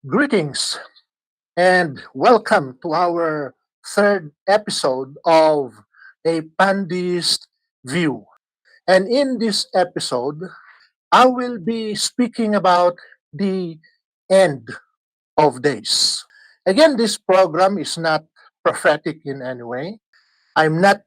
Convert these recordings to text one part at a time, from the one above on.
Greetings and welcome to our third episode of A Pandeist View. And in this episode, I will be speaking about the end of days. Again, this program is not prophetic in any way. I'm not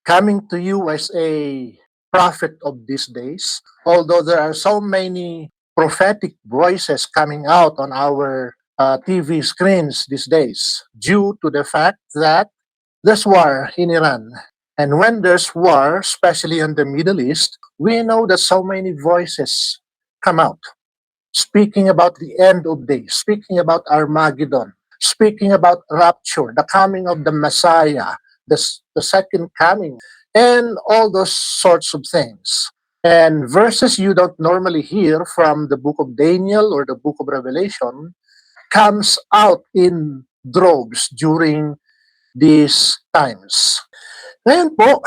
coming to you as a prophet of these days, although there are so many prophetic voices coming out on our TV screens these days due to the fact that there's war in Iran. And when there's war, especially in the Middle East, we know that so many voices come out speaking about the end of days, speaking about Armageddon, speaking about rapture, the coming of the Messiah, the second coming, and all those sorts of things. And verses you don't normally hear from the book of Daniel or the book of Revelation comes out in droves during these times. Ngayon po,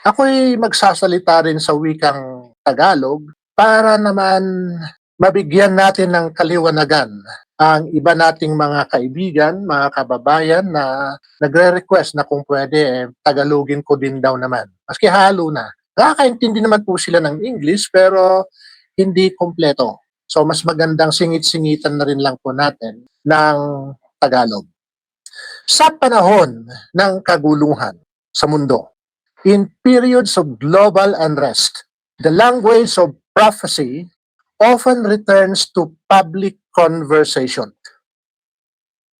ako'y magsasalita rin sa wikang Tagalog para naman mabigyan natin ng kaliwanagan ang iba nating mga kaibigan, mga kababayan na nagre-request na kung pwede, Tagalogin ko din daw naman. Maski halo na. Nakakaintindi naman po sila ng English pero hindi kompleto. So mas magandang singit-singitan na rin lang po natin ng Tagalog. Sa panahon ng kaguluhan sa mundo, in periods of global unrest, the language of prophecy often returns to public conversation.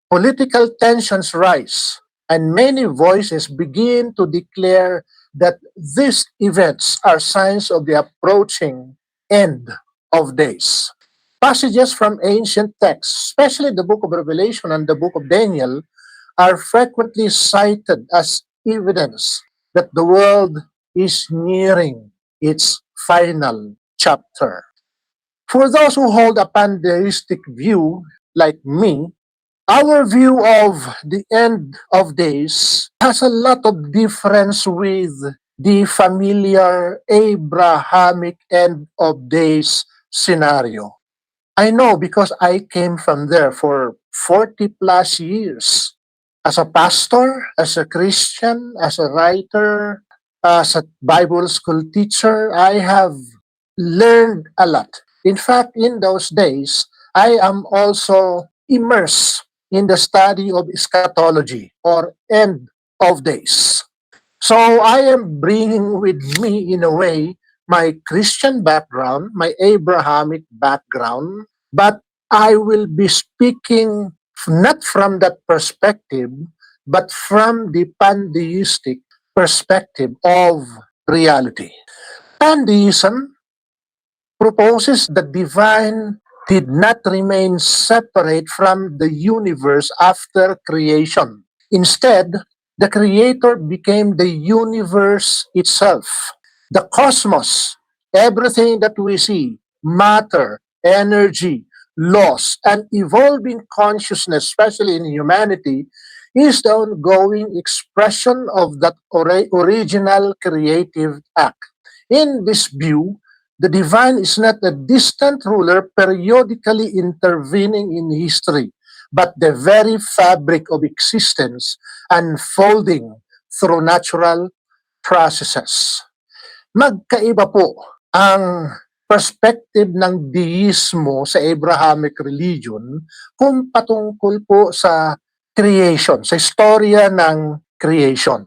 Political tensions rise, and many voices begin to declare that these events are signs of the approaching end of days. Passages from ancient texts, especially the book of Revelation and the book of Daniel, are frequently cited as evidence that the world is nearing its final chapter. For those who hold a pantheistic view, like me, our view of the end of days has a lot of difference with the familiar Abrahamic end of days scenario. I know because I came from there for 40 plus years. As a pastor, as a Christian, as a writer, as a Bible school teacher, I have learned a lot. In fact, in those days, I am also immersed in the study of eschatology or end of days. So I am bringing with me, in a way, my Christian background, my Abrahamic background, but I will be speaking not from that perspective, but from the pantheistic perspective of reality. Pantheism proposes the divine did not remain separate from the universe after creation. Instead, the creator became the universe itself. The cosmos, everything that we see, matter, energy, laws, and evolving consciousness, especially in humanity, is the ongoing expression of that original creative act. In this view, the divine is not a distant ruler periodically intervening in history, but the very fabric of existence unfolding through natural processes. Magkaiba po ang perspective ng deismo sa Abrahamic religion kung patungkol po sa creation, sa istorya ng creation.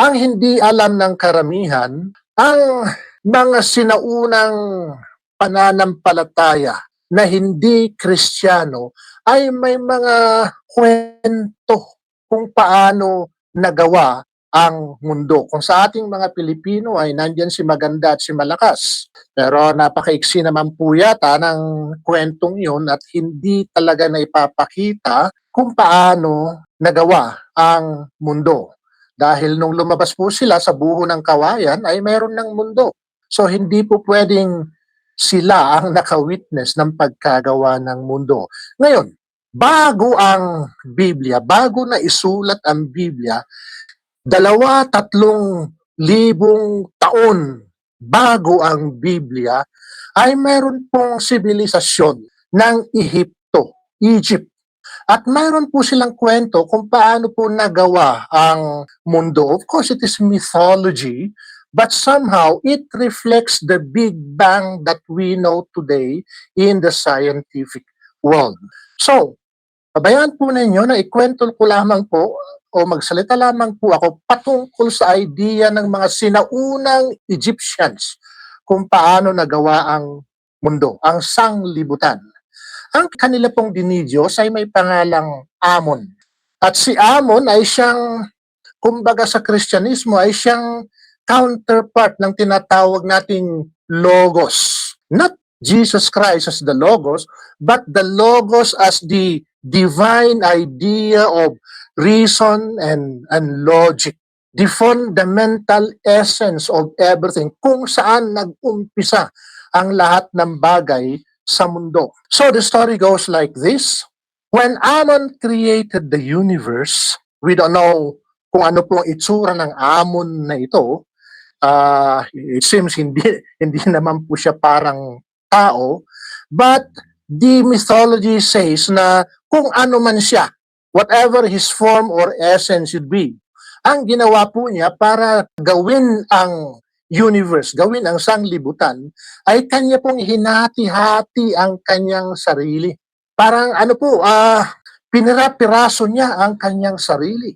Ang hindi alam ng karamihan, ang mga sinaunang pananampalataya na hindi Kristiyano ay may mga kwento kung paano nagawa ang mundo. Kung sa ating mga Pilipino ay nandyan si maganda at si malakas. Pero napakaiksi naman po yata ng kwentong yun at hindi talaga na ipapakita kung paano nagawa ang mundo. Dahil nung lumabas po sila sa buho ng kawayan ay mayroon ng mundo. So hindi po pwedeng sila ang naka-witness ng pagkagawa ng mundo. Ngayon, bago ang Biblia, bago na isulat ang Biblia, 2,000-3,000 taon bago ang Biblia, ay meron pong sibilisasyon ng Ehipto Egypt. At mayroon po silang kwento kung paano po nagawa ang mundo. Of course, it is mythology, but somehow it reflects the Big Bang that we know today in the scientific world. So, pabayaan po ninyo na ikwento ko lamang po o magsalita lamang po ako patungkol sa idea ng mga sinaunang Egyptians kung paano nagawa ang mundo, ang sanglibutan. Ang kanila pong dinidiyos ay may pangalang Amon. At si Amon ay siyang, kumbaga sa Kristyanismo, ay siyang counterpart ng tinatawag nating Logos. Not Jesus Christ as the Logos, but the Logos as the divine idea of reason and logic. The fundamental essence of everything, kung saan nag-umpisa ang lahat ng bagay sa mundo. So the story goes like this. When Amon created the universe, we don't know kung ano po ang itsura ng Amon na ito. It seems hindi naman po siya parang tao, but the mythology says na kung ano man siya, whatever his form or essence should be, ang ginawa po niya para gawin ang universe, gawin ang sanglibutan, ay kanya pong hinati-hati ang kanyang sarili. Parang pinira-piraso niya ang kanyang sarili.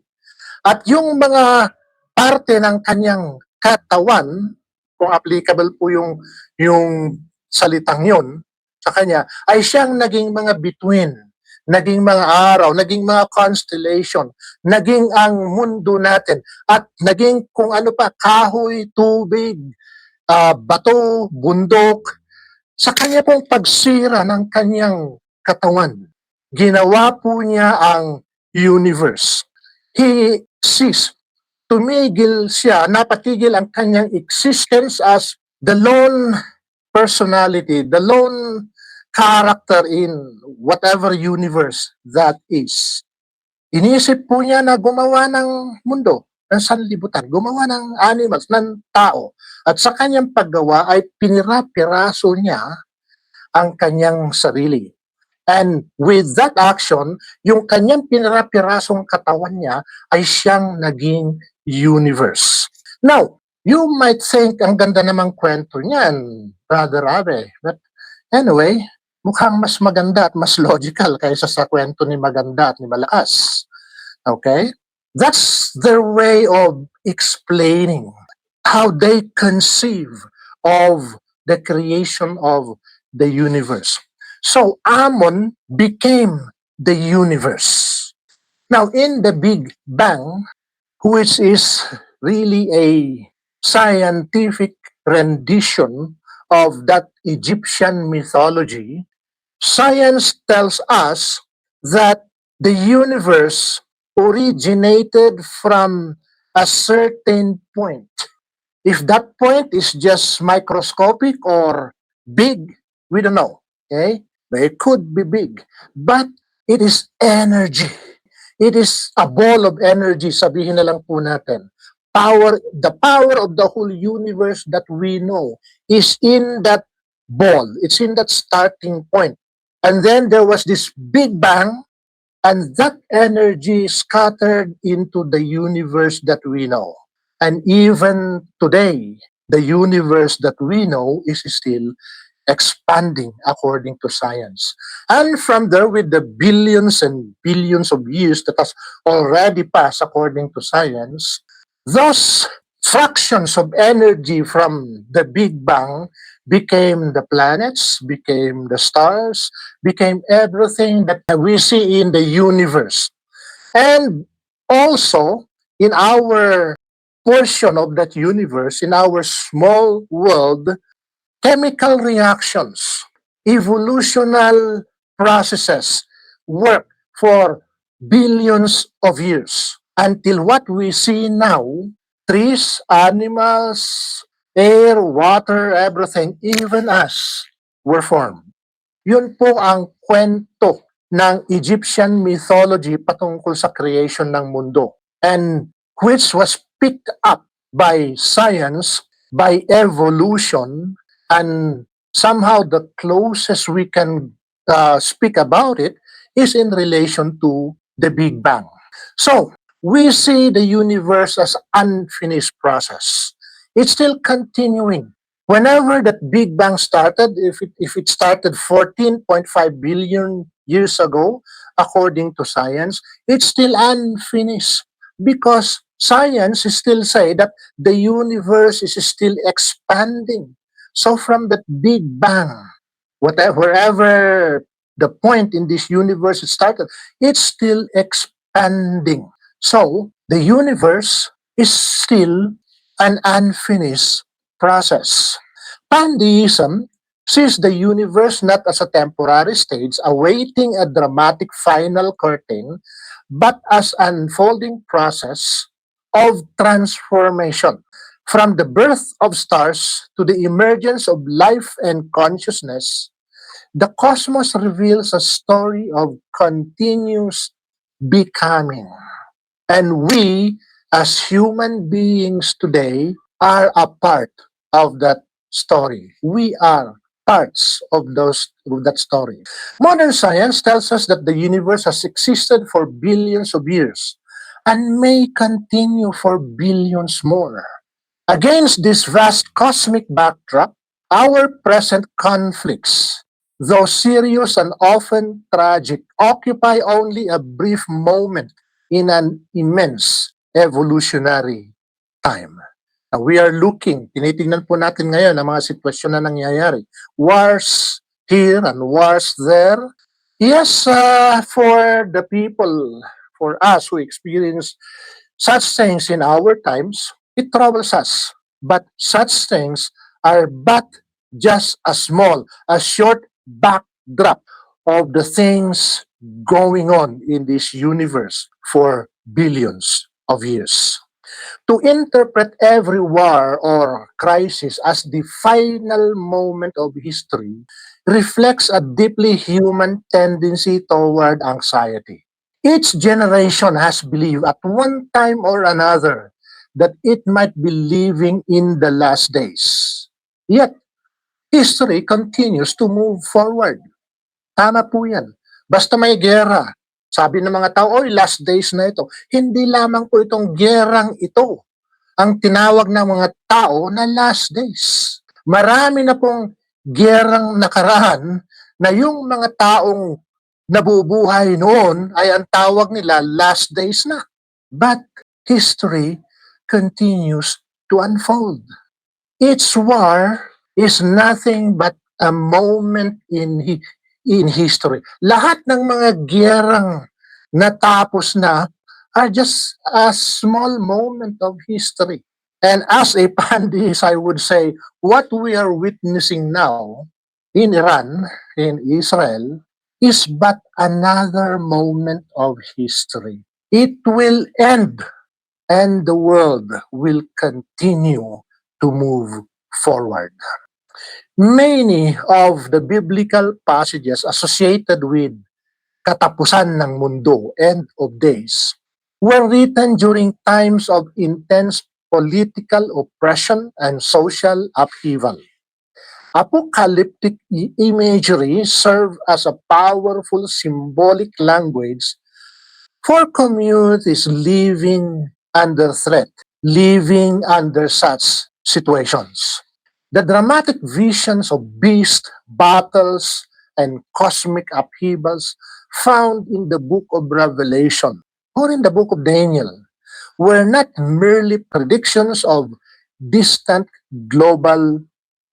At yung mga parte ng kanyang katawan, kung applicable po yung salitang yon sa kanya, ay siyang naging mga bituin, naging mga araw, naging mga constellation, naging ang mundo natin, at naging kung ano pa, kahoy, tubig, bato, bundok. Sa kanya pong pagsira ng kanyang katawan, ginawa po niya ang universe. He ceased. Tumigil siya, napatigil ang kanyang existence as the lone personality, the lone character in whatever universe that is. Inisip po niya na gumawa ng mundo, ng sanlibutan, gumawa ng animals, ng tao. At sa kanyang paggawa ay pinira-piraso niya ang kanyang sarili. And with that action, yung kanyang pinira-pirasong katawan niya ay siyang naging universe. Now, you might think ang ganda namang kwento niyan, Brother Abe. But anyway, mukhang mas maganda at mas logical kaysa sa kwento ni Maganda at ni Malakas. Okay? That's their way of explaining how they conceive of the creation of the universe. So Amon became the universe. Now, in the Big Bang, which is really a scientific rendition of that Egyptian mythology, science tells us that the universe originated from a certain point. If that point is just microscopic or big, we don't know. Okay? It could be big. But it is energy. It is a ball of energy, sabihin na lang po natin. The power of the whole universe that we know is in that ball. It's in that starting point. And then there was this big bang, and that energy scattered into the universe that we know. And even today, the universe that we know is still expanding according to science. And from there, with the billions and billions of years that has already passed according to science, those fractions of energy from the Big Bang became the planets, became the stars, became everything that we see in the universe. And also, in our portion of that universe, in our small world, chemical reactions, evolutional processes work for billions of years until what we see now, trees, animals, air, water, everything, even us, were formed. Yun po ang kwento ng Egyptian mythology patungkol sa creation ng mundo, and which was picked up by science, by evolution, and somehow the closest we can speak about it is in relation to the Big Bang. So, we see the universe as unfinished process. It's still continuing. Whenever that Big Bang started, if it started 14.5 billion years ago, according to science, it's still unfinished because science is still say that the universe is still expanding. So from that Big Bang, wherever the point in this universe it started, it's still expanding. So the universe is still an unfinished process. Pantheism sees the universe not as a temporary stage awaiting a dramatic final curtain, but as an unfolding process of transformation. From the birth of stars to the emergence of life and consciousness, the cosmos reveals a story of continuous becoming. And we, as human beings today, are a part of that story. We are parts of that story. Modern science tells us that the universe has existed for billions of years and may continue for billions more. Against this vast cosmic backdrop, our present conflicts, though serious and often tragic, occupy only a brief moment in an immense evolutionary time. Now, we are tinitingnan po natin ngayon ang mga sitwasyon na nangyayari. Wars here and wars there. Yes, for the people, for us who experience such things in our times, it troubles us. But such things are but just a short backdrop of the things going on in this universe for billions of years. To interpret every war or crisis as the final moment of history reflects a deeply human tendency toward anxiety. Each generation has believed at one time or another that it might be living in the last days. Yet, history continues to move forward. Tama po yan. Basta may gera. Sabi ng mga tao, oy, last days na ito. Hindi lamang po itong gerang ito ang tinawag ng mga tao na last days. Marami na pong gerang nakaraan na yung mga taong nabubuhay noon ay ang tawag nila last days na. But history continues to unfold. Each war is nothing but a moment in history. Lahat ng mga giyerang natapos na are just a small moment of history. And as a Pandis, I would say, what we are witnessing now in Iran, in Israel, is but another moment of history. It will end, and the world will continue to move forward. Many of the biblical passages associated with katapusan ng mundo, end of days, were written during times of intense political oppression and social upheaval. Apocalyptic imagery serve as a powerful symbolic language for communities living under threat, living under such situations. The dramatic visions of beasts, battles, and cosmic upheavals found in the book of Revelation or in the book of Daniel were not merely predictions of distant global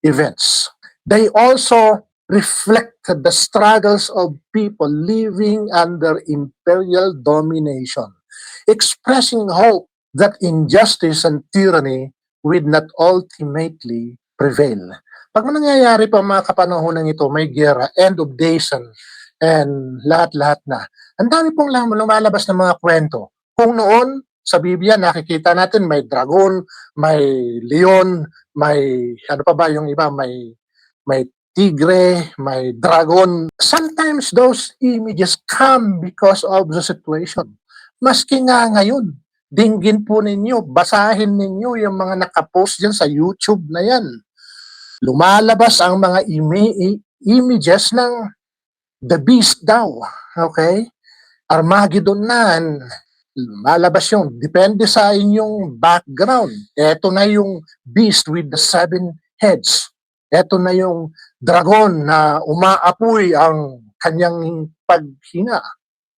events. They also reflected the struggles of people living under imperial domination, expressing hope that injustice and tyranny would not ultimately prevail. Pag nangyayari pa mga kapanahonan ito, may gera, end of days and lahat-lahat na. Ang dami pong lumalabas ng mga kwento. Kung noon, sa Biblia, nakikita natin may dragon, may leon, may ano pa ba yung iba, may tigre, may dragon. Sometimes those images come because of the situation. Maski nga ngayon, dinggin po ninyo, basahin ninyo yung mga nakapost dyan sa YouTube na yan. Lumalabas ang mga images ng The beast daw, okay? Armageddon na, malabas yung, depende sa inyong background. Ito na yung beast with the 7 heads. Ito na yung dragon na umaapoy ang kanyang paghina.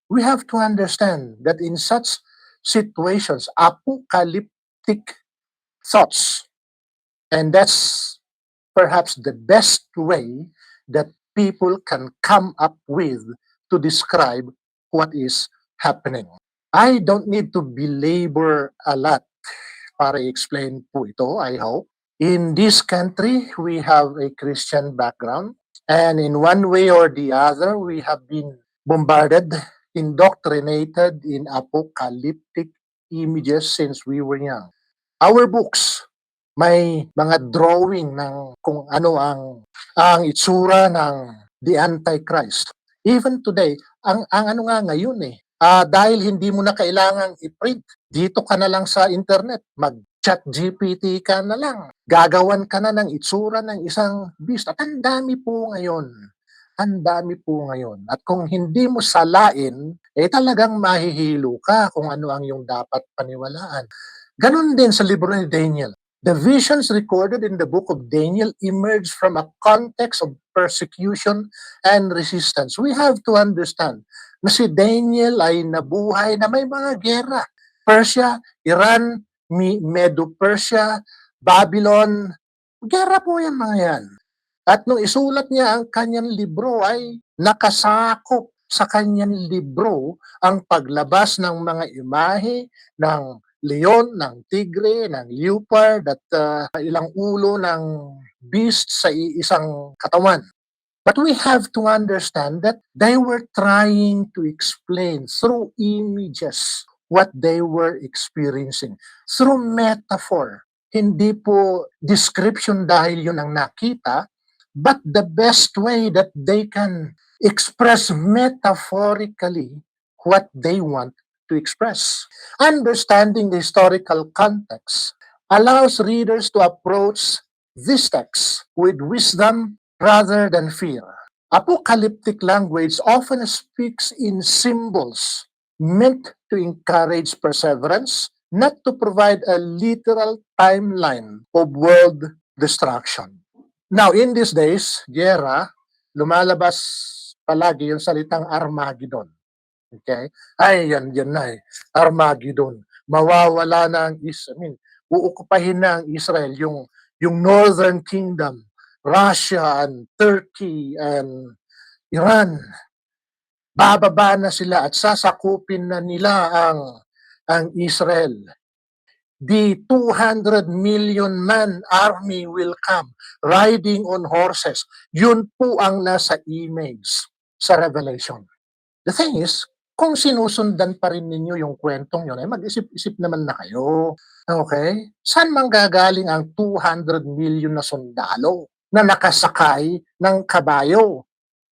We have to understand that in such situations, apocalyptic thoughts, and that's perhaps the best way that people can come up with to describe what is happening. I don't need to belabor a lot para i-explain po ito, I hope. In this country, we have a Christian background, and in one way or the other, we have been bombarded, indoctrinated in apocalyptic images since we were young. Our books, may mga drawing ng kung ano ang itsura ng the Antichrist. Even today, ang ano nga ngayon dahil hindi mo na kailangang i-print, dito ka na lang sa internet, mag-chat GPT ka na lang, gagawan ka na ng itsura ng isang beast. At ang dami po ngayon. Ang dami po ngayon. At kung hindi mo salain, talagang mahihilo ka kung ano ang yung dapat paniwalaan. Ganon din sa libro ni Daniel. The visions recorded in the book of Daniel emerge from a context of persecution and resistance. We have to understand na si Daniel ay nabuhay na may mga gera. Persia, Iran, Medo-Persia, Babylon, gera po yan mga yan. At nung isulat niya ang kanyang libro ay nakasakop sa kanyang libro ang paglabas ng mga imahe ng leon, ng tigre, ng leopard, at ilang ulo ng beast sa isang katawan. But we have to understand that they were trying to explain through images what they were experiencing. Through metaphor. Hindi po description dahil yun ang nakita, but the best way that they can express metaphorically what they want to express. Understanding the historical context allows readers to approach this text with wisdom rather than fear. Apocalyptic language often speaks in symbols meant to encourage perseverance, not to provide a literal timeline of world destruction. Now, in these days, gera, lumalabas palagi yung salitang Armageddon. Okay? Ay, yan na Armageddon. Mawawala na ang uukupahin na ang Israel, yung Northern Kingdom, Russia and Turkey and Iran. Bababa na sila at sasakupin na nila ang Israel. The 200 million man army will come riding on horses. Yun po ang nasa image sa Revelation. The thing is, kung sinusundan pa rin ninyo yung kwentong yun, mag-isip-isip naman na kayo. Okay? Saan manggagaling ang 200 million na sundalo na nakasakay ng kabayo?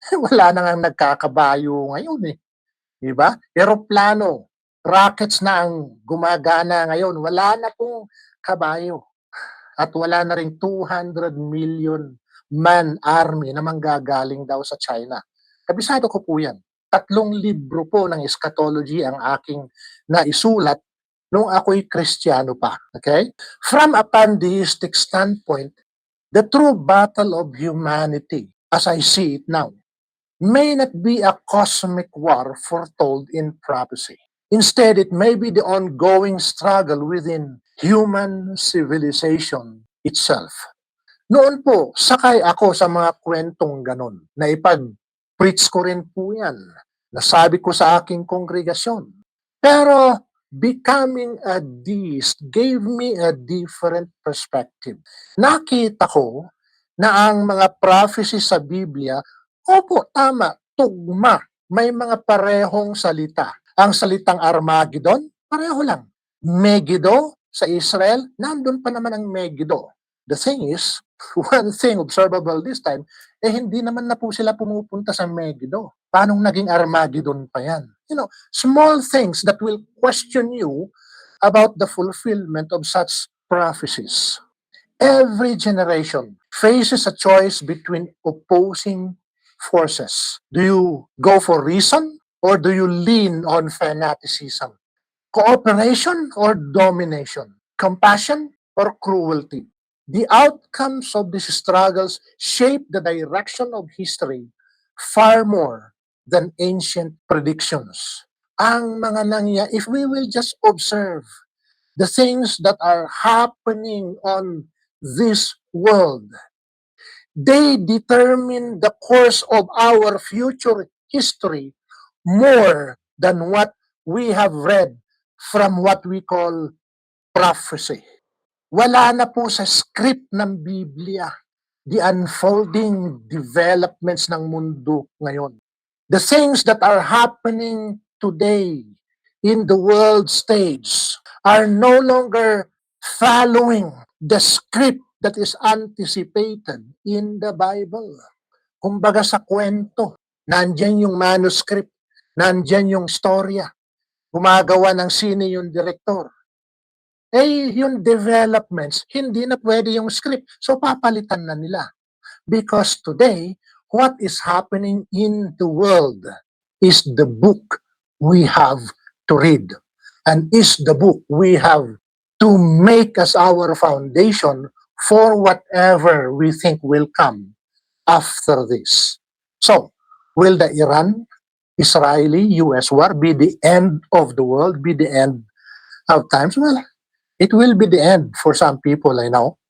Wala na nga nagkakabayo ngayon Diba? Aeroplano, rockets na ang gumagana ngayon. Wala na pong kabayo. At wala na rin 200 million man army na manggagaling daw sa China. Kabisado ko po yan. 3 libro po ng eschatology ang aking naisulat nung ako'y Kristiyano pa. Okay? From a pantheistic standpoint, the true battle of humanity, as I see it now, may not be a cosmic war foretold in prophecy. Instead, it may be the ongoing struggle within human civilization itself. Noon po, sakay ako sa mga kwentong ganon, na ipag-preach ko rin po yan. Nasabi ko sa aking kongregasyon. Pero becoming a deist gave me a different perspective. Nakita ko na ang mga prophecies sa Biblia, opo, tama, tugma, may mga parehong salita. Ang salitang Armageddon, pareho lang. Megiddo sa Israel, nandun pa naman ang Megiddo. The thing is, one thing observable this time, hindi naman na po sila pumupunta sa Megiddo. Paanong naging Armageddon pa yan? Small things that will question you about the fulfillment of such prophecies. Every generation faces a choice between opposing forces? Do you go for reason or do you lean on fanaticism? Cooperation or domination? Compassion or cruelty? The outcomes of these struggles shape the direction of history far more than ancient predictions. Ang mga if we will just observe the things that are happening on this world, they determine the course of our future history more than what we have read from what we call prophecy. Wala na po sa script ng Biblia the unfolding developments ng mundo ngayon. The things that are happening today in the world stage are no longer following the script that is anticipated in the Bible. Kumbaga sa kwento, nandyan yung manuscript, nandyan yung storya, gumagawa ng sine yung direktor. Eh, yung developments, hindi na pwede yung script. So, papalitan na nila. Because today, what is happening in the world is the book we have to read. And is the book we have to make as our foundation for whatever we think will come after this. So, will the Iran-Israeli-US war be the end of the world, be the end of times? Well, it will be the end for some people, I know.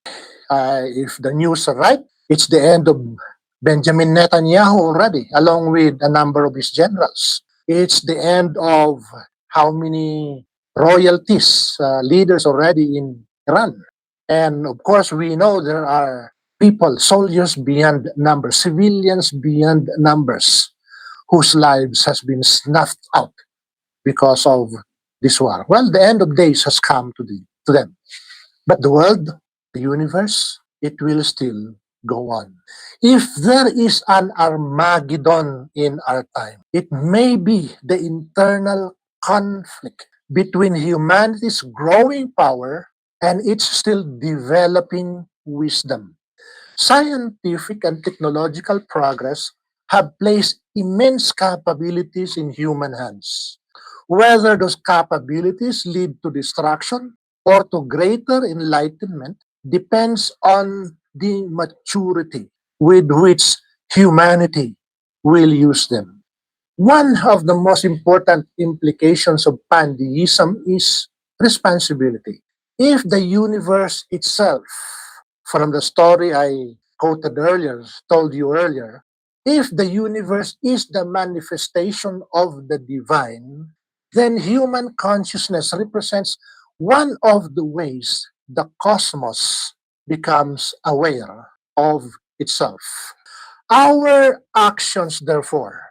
If the news are right, it's the end of Benjamin Netanyahu already, along with a number of his generals. It's the end of how many royalties, leaders already in Iran. And of course, we know there are people, soldiers beyond numbers, civilians beyond numbers, whose lives has been snuffed out because of this war. Well, the end of days has come to them. But the world, the universe, it will still go on. If there is an Armageddon in our time, it may be the internal conflict between humanity's growing power and its still developing wisdom. Scientific and technological progress have placed immense capabilities in human hands. Whether those capabilities lead to destruction or to greater enlightenment depends on the maturity with which humanity will use them. One of the most important implications of pantheism is responsibility. If the universe itself, from the story I quoted earlier, told you earlier, if the universe is the manifestation of the divine, then human consciousness represents one of the ways the cosmos becomes aware of itself. Our actions, therefore,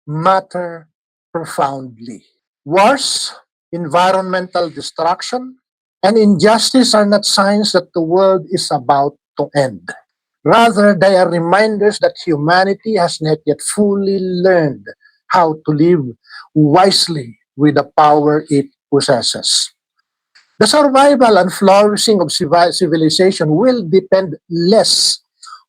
matter profoundly. Wars, environmental destruction, and injustice are not signs that the world is about to end. Rather, they are reminders that humanity has not yet fully learned how to live wisely with the power it possesses. The survival and flourishing of civilization will depend less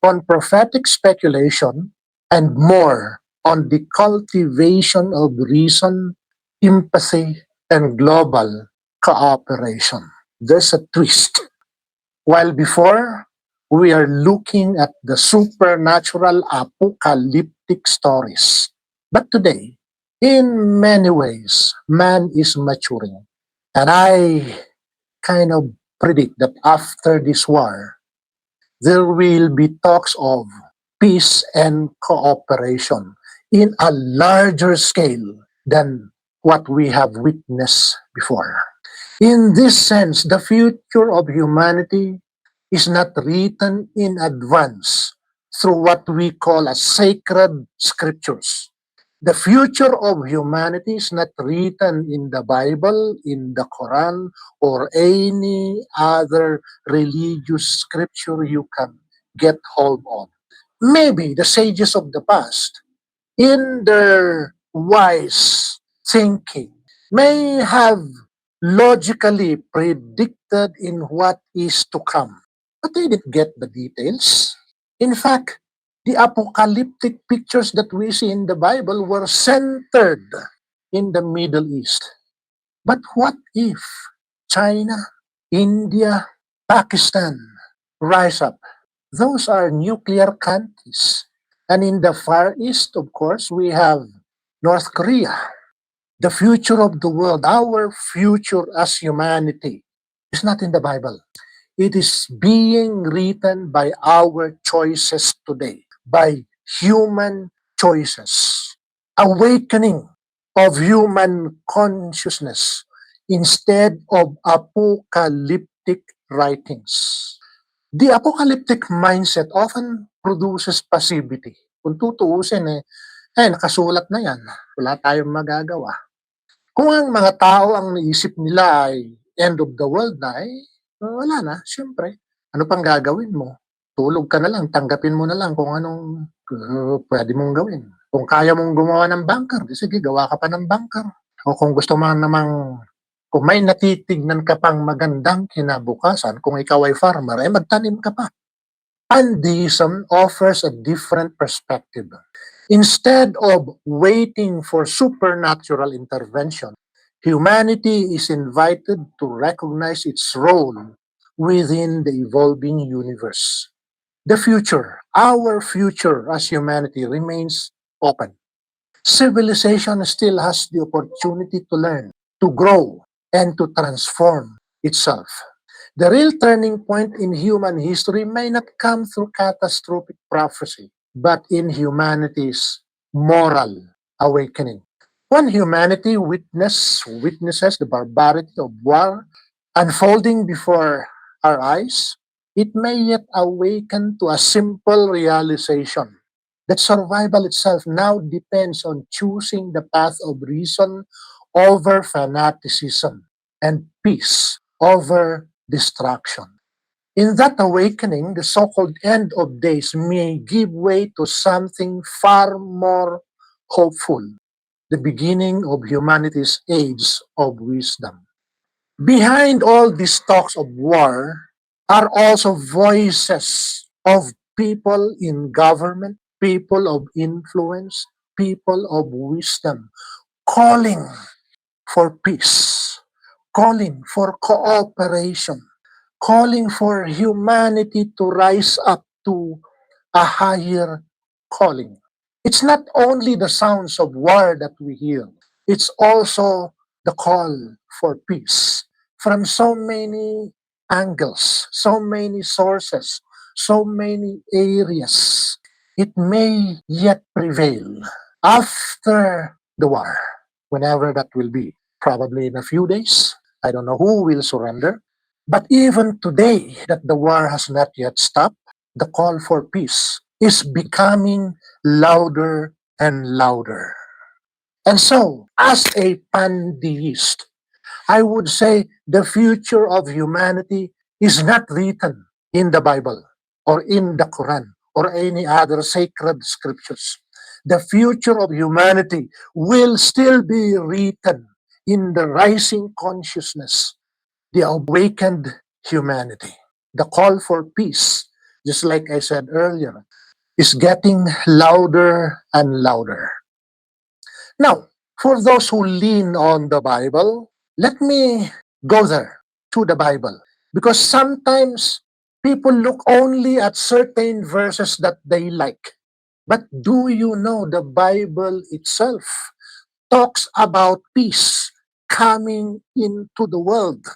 on prophetic speculation and more on the cultivation of reason, empathy, and global cooperation. There's a twist. While before, we are looking at the supernatural apocalyptic stories. But today, in many ways, man is maturing. And I kind of predict that after this war, there will be talks of peace and cooperation in a larger scale than what we have witnessed before. In this sense, the future of humanity is not written in advance through what we call as sacred scriptures. The future of humanity is not written in the Bible, in the Quran, or any other religious scripture you can get hold of. Maybe the sages of the past, in their wise thinking, may have logically predicted in what is to come, but they didn't get the details. In fact, The apocalyptic pictures that we see in the Bible were centered in the Middle East. But what if China, India, Pakistan rise up? Those are nuclear countries. And in the Far East, of course, we have North Korea. The future of the world, our future as humanity, is not in the Bible. It is being written by our choices today, by human choices. Awakening of human consciousness instead of apocalyptic writings. The apocalyptic mindset often produces passivity. Kung tutuusin nakasulat na yan. Wala tayong magagawa. Kung ang mga tao ang naisip nila ay end of the world na, wala na, siyempre. Ano pang gagawin mo? Tulog ka na lang, tanggapin mo na lang kung anong pwede mong gawin. Kung kaya mong gumawa ng bunker, sige, gawa ka pa ng bunker. O kung gusto mo namang, kung may natitignan ka pang magandang kinabukasan, kung ikaw ay farmer, magtanim ka pa. Pantheism offers a different perspective. Instead of waiting for supernatural intervention, humanity is invited to recognize its role within the evolving universe. The future, our future as humanity, remains open. Civilization still has the opportunity to learn, to grow, and to transform itself. The real turning point in human history may not come through catastrophic prophecy, but in humanity's moral awakening. When humanity witnesses the barbarity of war unfolding before our eyes, it may yet awaken to a simple realization that survival itself now depends on choosing the path of reason over fanaticism and peace over destruction. In that awakening, the so-called end of days may give way to something far more hopeful, the beginning of humanity's age of wisdom. Behind all these talks of war are also voices of people in government, people of influence, people of wisdom, calling for peace, calling for cooperation, calling for humanity to rise up to a higher calling. It's not only the sounds of war that we hear, it's also the call for peace from so many angles, so many sources, so many areas. It may yet prevail after the war, whenever that will be. Probably in a few days. I don't know who will surrender. But even today, that the war has not yet stopped, the call for peace is becoming louder and louder. And so, as a pantheist, I would say the future of humanity is not written in the Bible or in the Quran or any other sacred scriptures. The future of humanity will still be written in the rising consciousness, the awakened humanity. The call for peace, just like I said earlier, is getting louder and louder. Now, for those who lean on the Bible, let me go there to the Bible. Because sometimes people look only at certain verses that they like. But do you know the Bible itself talks about peace coming into the world?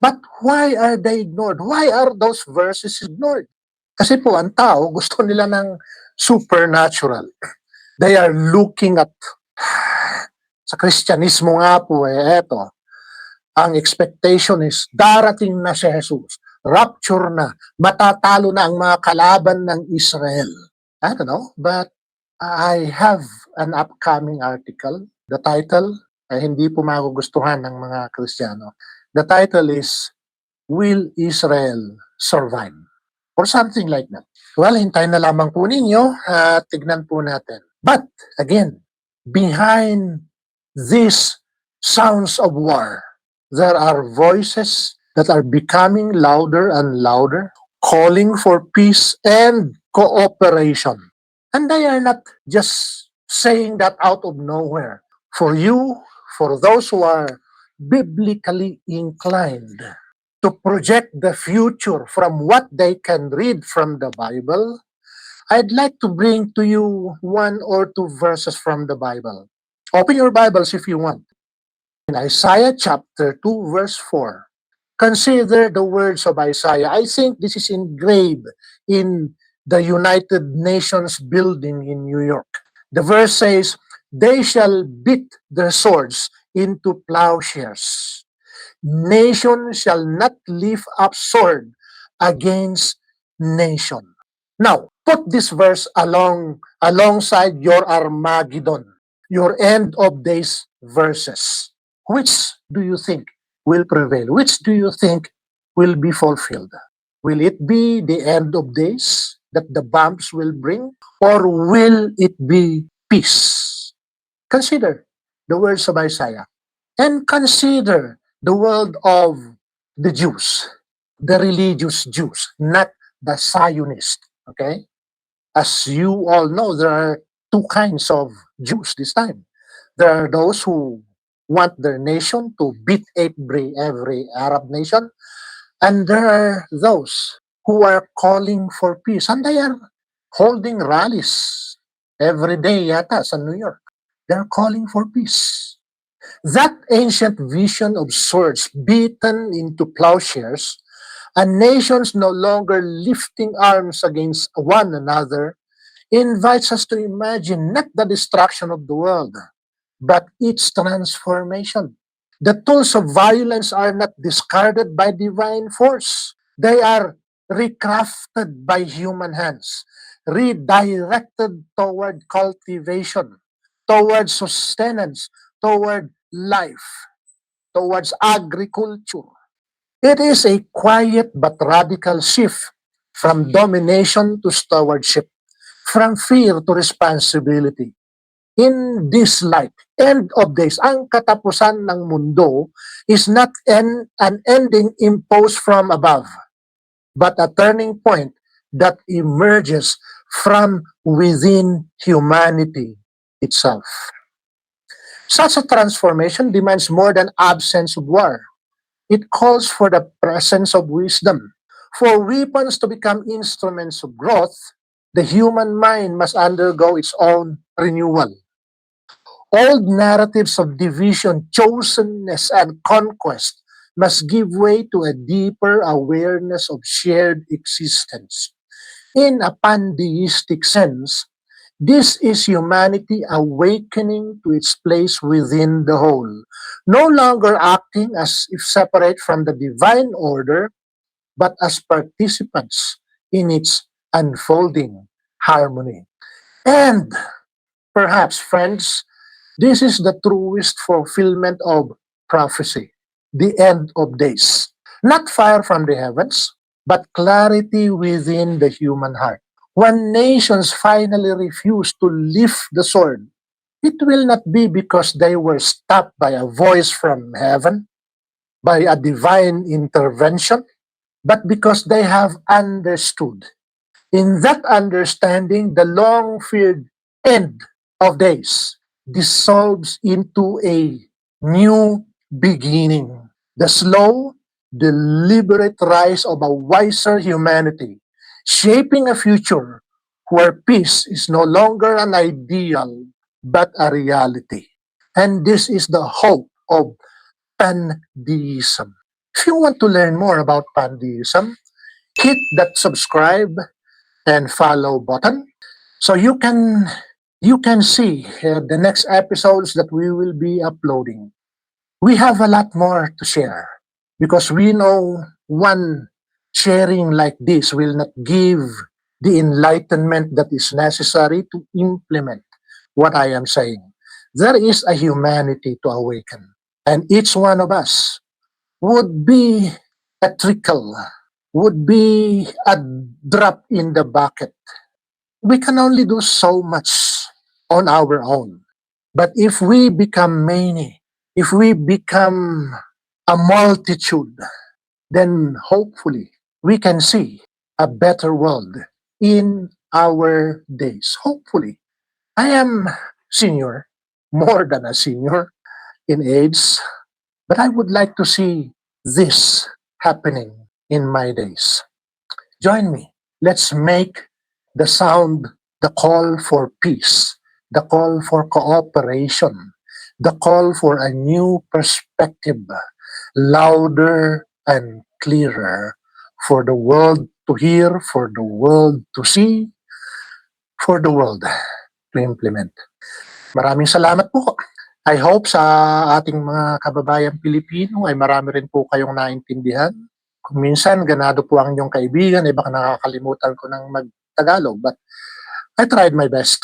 But why are they ignored? Why are those verses ignored? Kasi po, ang tao, gusto nila ng supernatural. They are looking at, sa Kristyanismo nga po, eto, ang expectation is, darating na si Jesus, rapture na, matatalo na ang mga kalaban ng Israel. I don't know, but I have an upcoming article. The title, ay hindi po magugustuhan ng mga Kristiyano. The title is, Will Israel Survive? Or something like that. Well, hintayin na lamang po ninyo at tignan po natin. But, again, behind these sounds of war, there are voices that are becoming louder and louder, calling for peace and cooperation. And they are not just saying that out of nowhere. For you, for those who are biblically inclined to project the future from what they can read from the Bible, I'd like to bring to you one or two verses from the Bible. Open your Bibles if you want. In Isaiah chapter 2, verse 4, consider the words of Isaiah. I think this is engraved in the United Nations building in New York. The verse says, they shall beat their swords into plowshares. Nation shall not lift up sword against nation. Now, put this verse alongside your Armageddon, your end of days verses. Which do you think will prevail? Which do you think will be fulfilled? Will it be the end of days that the bombs will bring, or will it be peace? Consider the words of Isaiah and consider the world of the Jews, the religious Jews, not the Zionists. Okay? As you all know, there are two kinds of Jews this time. There are those who want their nation to beat every Arab nation, and there are those who are calling for peace, and they are holding rallies every day yata sa New York. They're calling for peace. That ancient vision of swords beaten into plowshares and nations no longer lifting arms against one another invites us to imagine not the destruction of the world, but its transformation. The tools of violence are not discarded by divine force. They are recrafted by human hands, redirected toward cultivation, toward sustenance, toward life, towards agriculture. It is a quiet but radical shift from domination to stewardship, from fear to responsibility. In this light, end of days, ang katapusan ng mundo is not an ending imposed from above, but a turning point that emerges from within humanity itself. Such a transformation demands more than absence of war. It calls for the presence of wisdom. For weapons to become instruments of growth, the human mind must undergo its own renewal. Old narratives of division, chosenness, and conquest must give way to a deeper awareness of shared existence. In a pantheistic sense, this is humanity awakening to its place within the whole, no longer acting as if separate from the divine order, but as participants in its unfolding harmony. And perhaps, friends, this is the truest fulfillment of prophecy, the end of days. Not fire from the heavens, but clarity within the human heart. When nations finally refuse to lift the sword, it will not be because they were stopped by a voice from heaven, by a divine intervention, but because they have understood. In that understanding, the long feared end of days dissolves into a new beginning. The slow, deliberate rise of a wiser humanity, shaping a future where peace is no longer an ideal but a reality. And this is the hope of pantheism. If you want to learn more about pantheism, hit that subscribe and follow button so you can see the next episodes that we will be uploading. We have a lot more to share because we know one sharing like this will not give the enlightenment that is necessary to implement what I am saying. There is a humanity to awaken, and each one of us would be a trickle, would be a drop in the bucket. We can only do so much on our own. But if we become many, if we become a multitude, then hopefully we can see a better world in our days. Hopefully, I am senior, more than a senior in age, but I would like to see this happening in my days. Join me. Let's make the sound the call for peace, the call for cooperation, the call for a new perspective, louder and clearer for the world to hear, for the world to see, for the world to implement. Maraming salamat po. I hope sa ating mga kababayang Pilipino ay marami rin po kayong naintindihan. Kung minsan ganado po ang inyong kaibigan, baka nakakalimutan ko ng mag-Tagalog, but I tried my best.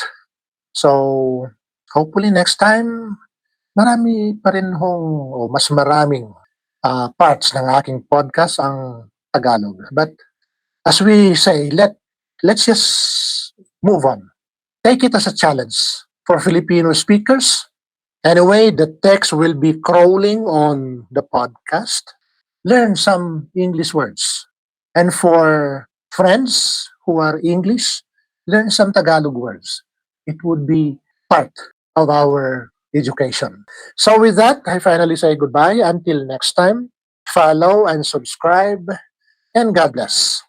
So, hopefully next time, marami pa rin o mas maraming parts ng aking podcast ang Tagalog. But as we say, let's just move on. Take it as a challenge for Filipino speakers. Anyway, the text will be crawling on the podcast. Learn some English words. And for friends who are English, learn some Tagalog words. It would be part of our education. So with that, I finally say goodbye. Until next time, follow and subscribe, and God bless.